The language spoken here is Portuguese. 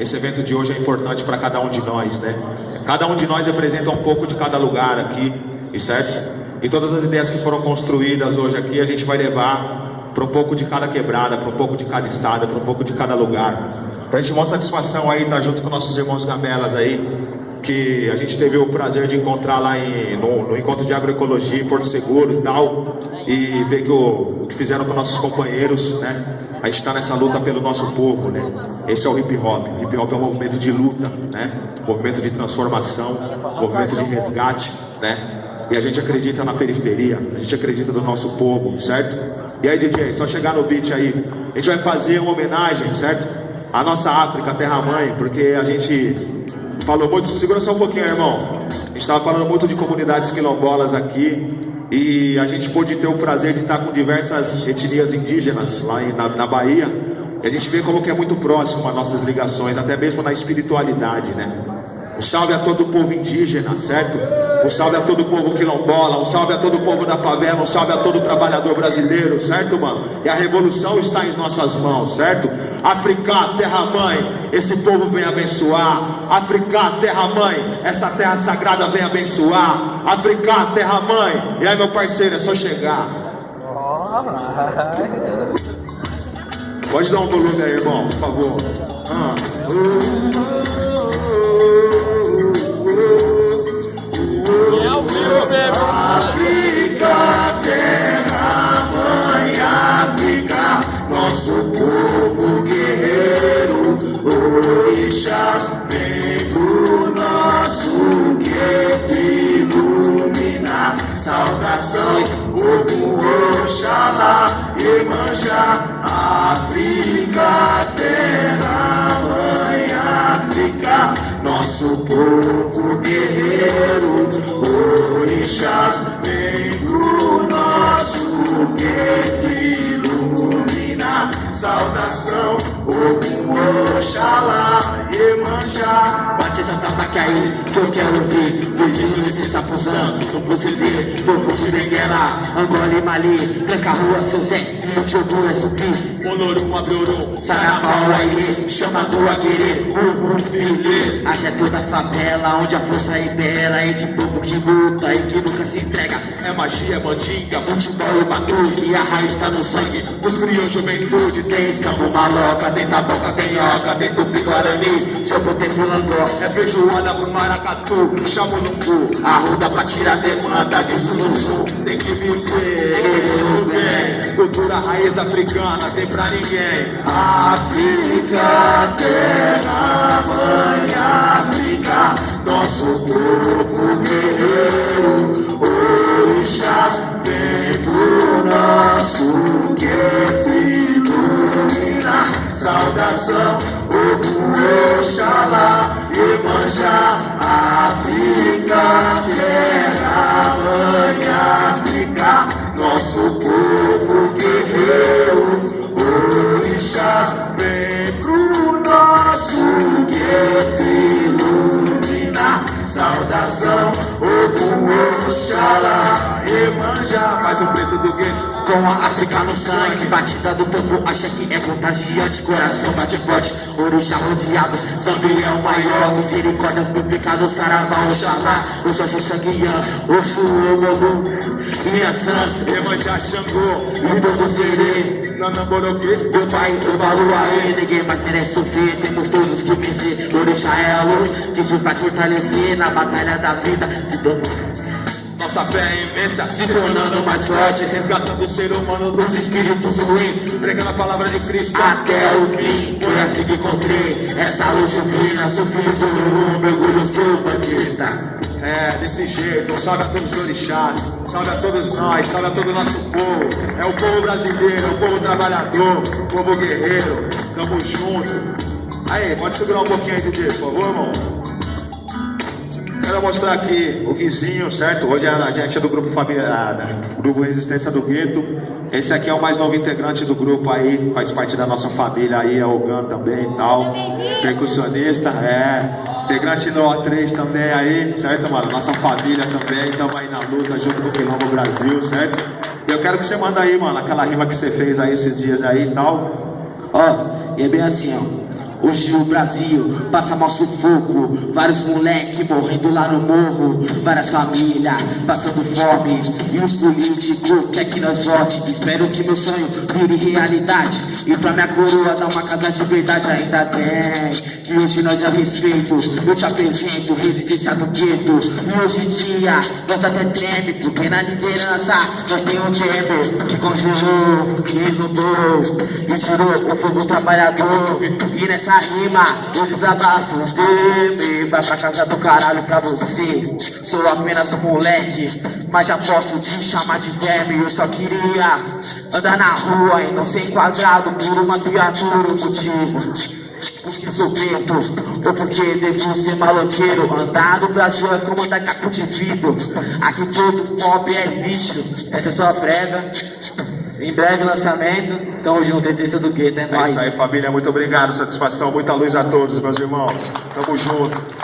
esse evento de hoje é importante para cada um de nós, né? Cada um de nós representa um pouco de cada lugar aqui, certo? E todas as ideias que foram construídas hoje aqui, a gente vai levar para um pouco de cada quebrada, para um pouco de cada estado, para um pouco de cada lugar. Pra gente, uma satisfação aí estar junto com nossos irmãos gamelas aí, que a gente teve o prazer de encontrar lá no encontro de agroecologia em Porto Seguro e tal, e ver que o que fizeram com nossos companheiros, né? A gente está nessa luta pelo nosso povo, né? Esse é o hip hop. Hip hop é um movimento de luta, né? Movimento de transformação, movimento de resgate, né? E a gente acredita na periferia, a gente acredita no nosso povo, certo? E aí, DJ, só chegar no beat aí, a gente vai fazer uma homenagem, certo? À nossa África, terra-mãe, porque a gente falou muito, segura só um pouquinho, irmão. A gente estava falando muito de comunidades quilombolas aqui, e a gente pôde ter o prazer de estar com diversas etnias indígenas lá na Bahia, e a gente vê como que é muito próximo as nossas ligações, até mesmo na espiritualidade, né? Um salve a todo o povo indígena, certo? Um salve a todo o povo quilombola, um salve a todo o povo da favela, um salve a todo o trabalhador brasileiro, certo, mano? E a revolução está em nossas mãos, certo? África, terra-mãe, esse povo vem abençoar. África, terra-mãe, essa terra sagrada vem abençoar. África, terra-mãe. E aí, meu parceiro, é só chegar. Pode dar um volume aí, irmão, por favor. África, terra, mãe, África, nosso povo guerreiro, orixás, vem pro nosso gueto iluminar. Saudações, Ogum, Oxalá, Iemanjá, África, terra, mãe, África, nosso povo guerreiro, orixás, vem pro nosso gueto iluminar. Saudação, Ogum, Oxalá, Iemanjá. Bate essa tabaque aí que eu quero ouvir. Pedindo licença pro santo, pro proceder. Povo de Benguela, Angola e Mali. Tranca a rua, seu Zé, Mutiobu é Supi. Olorum, Abrorum, Sarapau, Aire. Chama do Aguerê, Filê. Até toda a favela, onde a força impera. Esse povo que luta e que nunca se entrega. É magia, é mandinga, futebol e batuque. A raiz tá no sangue, os criou juventude. Tem escambo, maloca, tem taboca, tem oca, tem tupi-guarani. Seu poder filandó, é feijoada pro maracatu. Chama o lumbu, arruda pra tirar demanda de zuzuzum. Tem que viver, bem. Cultura raiz africana, tem pra ninguém. África, terra, mãe, África, nosso povo guerreiro, orixás, vem pro nosso gueto iluminar. Saudação, Ogum, Oxalá, Iemanjá, África, terra, mãe, África, nosso povo guerreiro, orixás, vem pro nosso gueto iluminar. Saudação, Ogum, Oxalá, Iemanjá. Mais um preto do gueto com a África no sangue. Batida do tambo, acha que é contagiante. Coração bate forte, orixá rodeado. Zambião maior, misericórdias publicadas. Saravá, Oxalá, Oxaxi, Xanguian, Oxu, Ogum, Minha Santos, Iemanjá, Xangô, Lido Serê, Nanamboroque, meu pai, o Baluaê. Ninguém mais merece sofrer, temos todos que vencer. Orixá é a luz que te faz fortalecer na batalha da vida. Se dando nossa fé é imensa, se tornando mais forte, resgatando o ser humano dos espíritos ruins, pregando a palavra de Cristo até o fim. Foi assim que encontrei essa luz divina, sou filho de Olorum, mergulho seu bandista. É, desse jeito, salve a todos os orixás, salve a todos nós, salve a todo o nosso povo. É o povo brasileiro, é o povo trabalhador, o povo guerreiro, tamo junto. Aí, pode segurar um pouquinho aí, DJ, por favor, irmão? Quero mostrar aqui o Guizinho, certo? Hoje a gente é do grupo grupo Resistência do Gueto. Esse aqui é o mais novo integrante do grupo aí, faz parte da nossa família aí, é o Gan também e tal. Percussionista, integrante do O3 também aí, certo, mano? Nossa família também, estamos aí na luta junto com o Quilombo Brasil, certo? E eu quero que você manda aí, mano, aquela rima que você fez aí esses dias aí e tal. Ó, e é bem assim, ó. Hoje o Brasil passa mal sufoco, vários moleque morrendo lá no morro, várias famílias passando fome, e os políticos quer que nós vote. Espero que meu sonho vire realidade, e pra minha coroa dar uma casa de verdade. Ainda bem que hoje nós é respeito, eu te apresento resistência do gueto. E hoje em dia nós até treme, porque na liderança nós tem um tempo que congelou, que resolveu e tirou o fogo trabalhador. E nessa rima eu desabafo um teme, vai pra casa do caralho pra você. Sou apenas um moleque, mas já posso te chamar de verme. Eu só queria andar na rua e não ser enquadrado por uma viatura. Motivo porque sou preto, ou porque devo ser maloqueiro. Andar no Brasil é como andar caco de vidro. Aqui todo pobre é lixo. Essa é só a prévia. Em breve lançamento. Tamo junto, Essência do Gueto, é nóis. É isso aí, família, muito obrigado, satisfação, muita luz a todos, meus irmãos. Tamo junto.